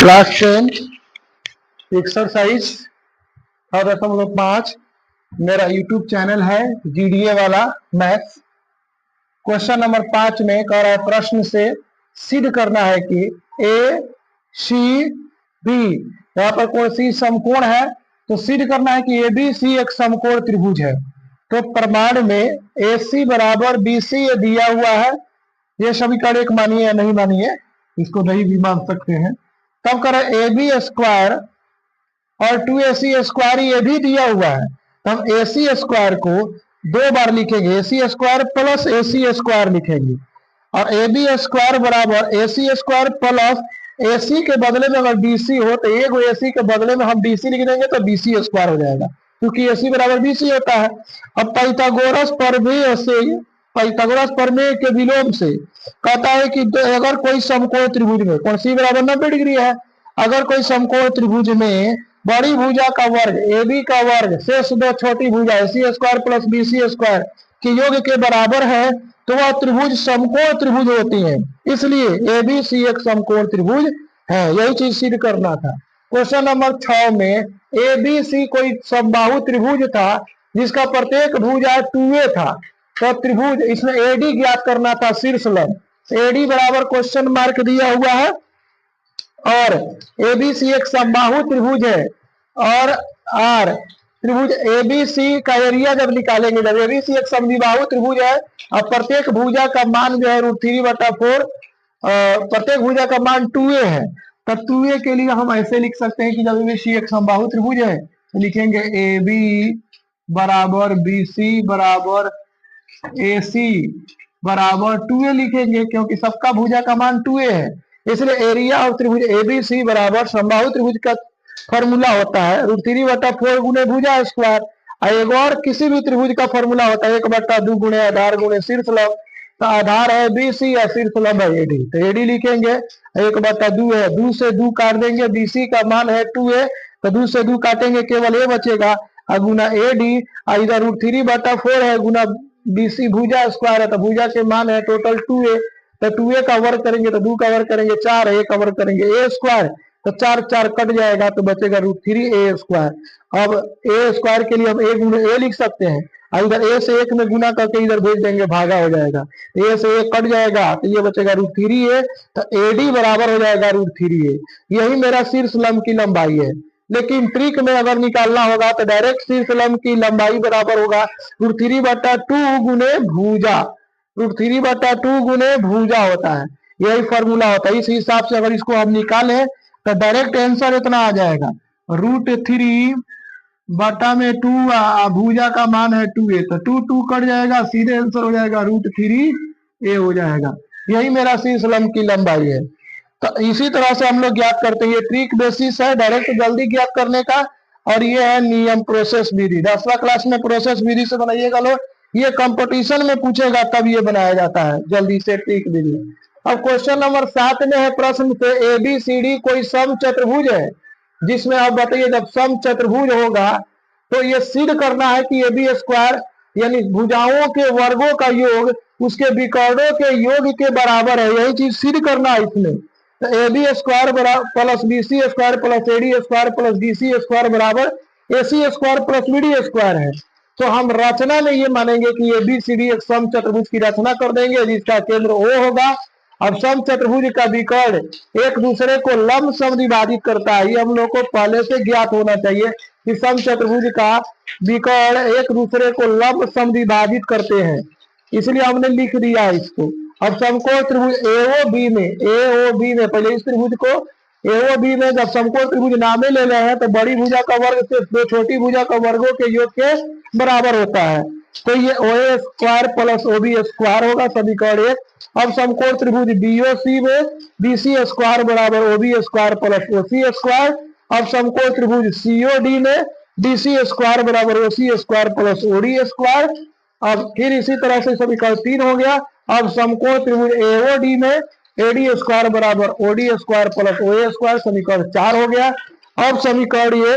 Class 10 exercise 5 मेरा YouTube channel है GDA वाला मैथ्स। क्वेश्चन नंबर 5 में कह रहा है प्रश्न से सिद्ध करना है कि ए सी बी, यहाँ पर कोई सी समकोण है तो सिद्ध करना है कि ए बी सी एक समकोण त्रिभुज है। तो प्रमाण में ए सी बराबर बी सी ये दिया हुआ है, ये समीकरण एक मानिए या नहीं मानिए, इसको नहीं भी मान सकते हैं। तब करें ए बी स्क्वायर और 2ac स्क्वायर ये भी दिया हुआ है, तो हम ac स्क्वायर को दो बार लिखेंगे, ac square plus ac square लिखेंगे। और ए बी स्क्वायर बराबर ac स्क्वायर प्लस ac के बदले में अगर bc हो तो एक ac के बदले में हम bc लिख देंगे तो bc स्क्वायर हो जाएगा, क्योंकि ac बराबर bc होता है। अब पाइथागोरस प्रमेय के विलोम से कहता है कि अगर कोई समकोण त्रिभुज में कौन सी बराबर 90 डिग्री है, अगर कोई समकोण त्रिभुज में बड़ी भुजा का वर्ग ए बी का वर्ग शेष दो छोटी भुजा C square plus B C square के योग के बराबर है तो वह त्रिभुज समकोण त्रिभुज होती है। इसलिए ए बी सी एक समकोण त्रिभुज है, यही चीज सिद्ध करना था। क्वेश्चन नंबर 6 में ए बी सी कोई समबाहु त्रिभुज था जिसका प्रत्येक भुजा 2a था, तो त्रिभुज इसमें एडी ज्ञात करना था शीर्ष लंब। एडी बराबर क्वेश्चन मार्क दिया हुआ है और एबीसी एक समबाहु त्रिभुज है और आर त्रिभुज एबीसी का एरिया जब निकालेंगे, जब एबीसी एक समबाहु त्रिभुज है और प्रत्येक भुजा का मान जो है √3/4, प्रत्येक भुजा का मान 2a है, तब 2a के लिए हम ऐसे लिख सकते हैं कि जब एबीसी एक समबाहु त्रिभुज है तो लिखेंगे ए बी बराबर बी सी बराबर ए सी बराबर 2a लिखेंगे, क्योंकि सबका भुजा का मान 2a है। इसलिए एरिया ऑफ त्रिभुज एबीसी बराबर समबाहु त्रिभुज का फॉर्मूला होता है √3/4 गुणे भुजा स्क्वायर। एक और किसी भी त्रिभुज का फॉर्मूला होता है 1/2 गुणे आधार गुणे शीर्ष लंब। तो आधार है बीसी या शीर्ष लंब है एडी, तो एडी लिखेंगे 1/2 है, 2 से 2 काट देंगे, बीसी का मान है 2a, तो 2 से 2 काटेंगे केवल a बचेगा और गुना एडी, इधर √3/4 है गुना बीसी भुजा स्क्वायर है, तो भुजा के मान है टोटल 2a, तो 2a का वर्ग करेंगे तो 2 का वर्ग करेंगे 4 है, a का वर्ग करेंगे a स्क्वायर, तो 4 कट जाएगा तो बचेगा √3a स्क्वायर। अब a स्क्वायर के लिए हम a गुणे a लिख सकते हैं, इधर a से 1 में गुना करके इधर भेज देंगे, भागा हो जाएगा, a से 1 कट जाएगा तो ये बचेगा √3a, तो एडी बराबर हो जाएगा √3a। यही मेरा शीर्ष लंब की लंबाई है। लेकिन ट्रिक में अगर निकालना होगा तो डायरेक्ट शीर्ष लंब की लंबाई बराबर होगा √3/2 गुणे भुजा, √3/2 गुणे भुजा होता है, यही फॉर्मूला होता है। इस हिसाब से अगर इसको हम निकालें तो डायरेक्ट आंसर इतना आ जाएगा, √3/2 भुजा का मान है 2a, तो 2 कट जाएगा, सीधे आंसर हो जाएगा √3a हो जाएगा। यही मेरा शीर्ष लंब की लंबाई है। तो इसी तरह से हम लोग ज्ञात करते हैं, ये ट्रिक बेसिस है डायरेक्ट जल्दी ज्ञात करने का, और ये है नियम प्रोसेस विधि। 10वां क्लास में प्रोसेस विधि से बनाइएगा लोग, ये कंपटीशन में पूछेगा तब ये बनाया जाता है जल्दी से ट्रिक विधि। अब क्वेश्चन नंबर 7 में है प्रश्न पे ए बी सी डी कोई सम चतुर्भुज है, जिसमें आप बताइए जब सम चतुर्भुज होगा तो ये सिद्ध करना है कि ए बी स्क्वायर यानी भुजाओं के वर्गों का योग उसके विकर्णों के योग के बराबर है, यही चीज सिद्ध करना है इसमें। तो A B square plus B C square plus AD square plus D C square बराबर A C square plus B D square है। तो हम रचना में ये मानेंगे कि ए बी सी डी एक सम चतुर्भुज की रचना कर देंगे जिसका केंद्र O होगा। अब सम चतुर्भुज का विकर्ण एक दूसरे को लंब समद्विभाजित करता है, ये हम लोग को पहले से ज्ञात होना चाहिए कि सम चतुर्भुज का विकर्ण एक दूसरे को लंब समद्विभाजित करते हैं, इसलिए हमने लिख दिया है इसको। अब समकोण त्रिभुज AOB में पहले इस त्रिभुज को AOB में जब समकोण त्रिभुज नामे ले रहे हैं तो बड़ी भुजा का वर्ग से दो छोटी भुजा का वर्गों के योग के बराबर होता है, तो ये OA square plus OB square होगा समीकरण 1। अब समकोण त्रिभुज BOC में BC स्क्वायर बराबर OB square plus OC square. अब समकोण त्रिभुज COD में DC स्क्वायर बराबर OC square plus OD square. अब फिर इसी तरह से समीकरण 3 हो गया। अब समकोण त्रिभुज AOD में AD स्क्वायर बराबर OD square plus OA square, समीकरण 4 हो गया। अब समीकरण ये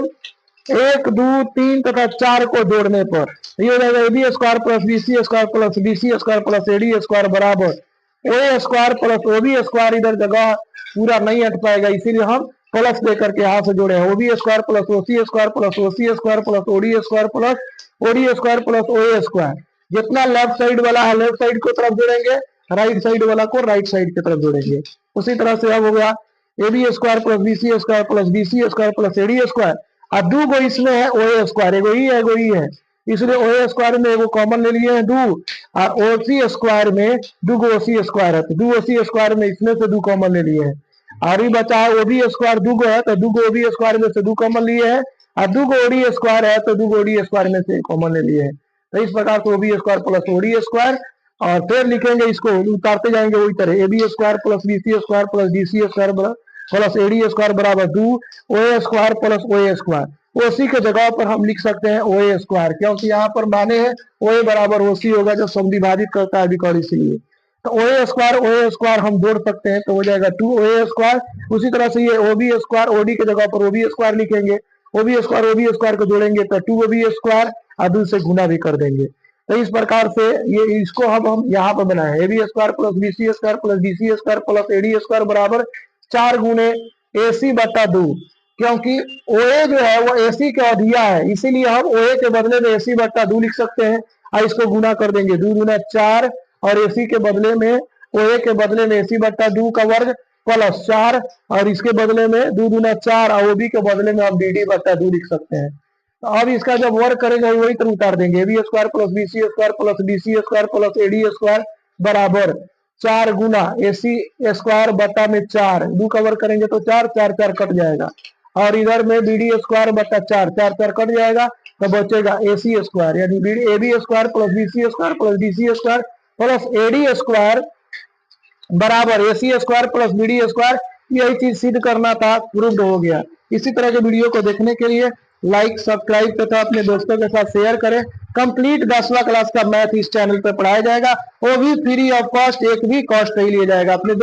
1, 2, 3 तथा 4 को जोड़ने पर ये हो जाएगा AB square plus BC square plus BC square plus AD square बराबर OA square plus OB square. इधर जगह पूरा नहीं हट पाएगा, इसीलिए हम प्लस देकर के यहाँ से जोड़े हैं OB square plus OC square plus OC square plus OD square plus OD square plus OA square. जितना लेफ्ट साइड वाला है लेफ्ट साइड को तरफ जोड़ेंगे, राइट साइड वाला को राइट साइड की तरफ जोड़ेंगे। उसी तरह से अब हो गया A B square plus B C square plus B C square plus AD square. अब दो गो इसमें है ओए स्क्वायर, एगो ही है एगो ही है, इसलिए ओए स्क्वायर में एगो कॉमन ले लिए हैं दो, और ओसी स्क्वायर में दो गो ओसी स्क्वायर है तो दो ओसी स्क्वायर में इसमें से दो कॉमन ले लिए हैं। और ये बचा है ओबी स्क्वायर दो गो है तो दो गो ओबी स्क्वायर में से दो कॉमन लिए हैं, और दो गो ओडी स्क्वायर है तो दो गो ओडी स्क्वायर में से कॉमन ले लिए हैं। तो इस प्रकार से OB square plus OD square, और फिर लिखेंगे इसको उतारते जाएंगे वही तरह A B square plus B C square plus D C square plus AD square बराबर दो OA square plus OA square. OC के जगह पर हम लिख सकते हैं ओए स्क्वायर, क्योंकि यहाँ पर माने हैं ओए बराबर ओसी होगा जो समविभाजित करता है अभिकर्ण, इसलिए तो ओए स्क्वायर हम जोड़ सकते हैं तो हो जाएगा 2 ओए स्क्वायर। उसी तरह से ये ओबी स्क्वायर ओडी के जगह पर ओबी स्क्वायर लिखेंगे, ओबी स्क्वायर को जोड़ेंगे तो 2 ओबी स्क्वायर और 2 से गुना भी कर देंगे। तो इस प्रकार से ये इसको हम यहाँ पर बनाए A B square plus B C square plus D C square plus AD square बराबर 4 गुने ए सी बटा 2, क्योंकि ओए जो है वो एसी का अधिया है, इसीलिए हम ओए के बदले में एसी बटा 2 लिख सकते हैं और इसको गुना कर देंगे 2 गुना 4, और एसी के बदले में ओए के बदले में एसी बटा 2 का वर्ग प्लस 4, और इसके बदले में 2 गुना 4 और ओबी के बदले में हम बीडी बटा 2 लिख सकते हैं। तो अब इसका जब वर्ग करेंगे वही तरह उतार देंगे A B square plus B C square plus D C square plus AD square बराबर 4 गुना एसी स्क्वायर बटा में 4, 2 का वर्ग करेंगे तो 4 4 4 कट जाएगा, और इधर में बीडी स्क्वायर बटा 4 4 4 कट जाएगा तो बचेगा एसी स्क्वायर, यानी A B square plus B C square plus D C square plus AD square बराबर AC square plus BD square. यही चीज सिद्ध करना था, प्रूव्ड हो गया। इसी तरह के वीडियो को देखने के लिए लाइक सब्सक्राइब तथा अपने दोस्तों के साथ शेयर करें। कंप्लीट 10वां क्लास का मैथ इस चैनल पर पढ़ाया जाएगा, वो भी फ्री ऑफ कॉस्ट, एक भी कॉस्ट नहीं लिया जाएगा। अपने दोस्तों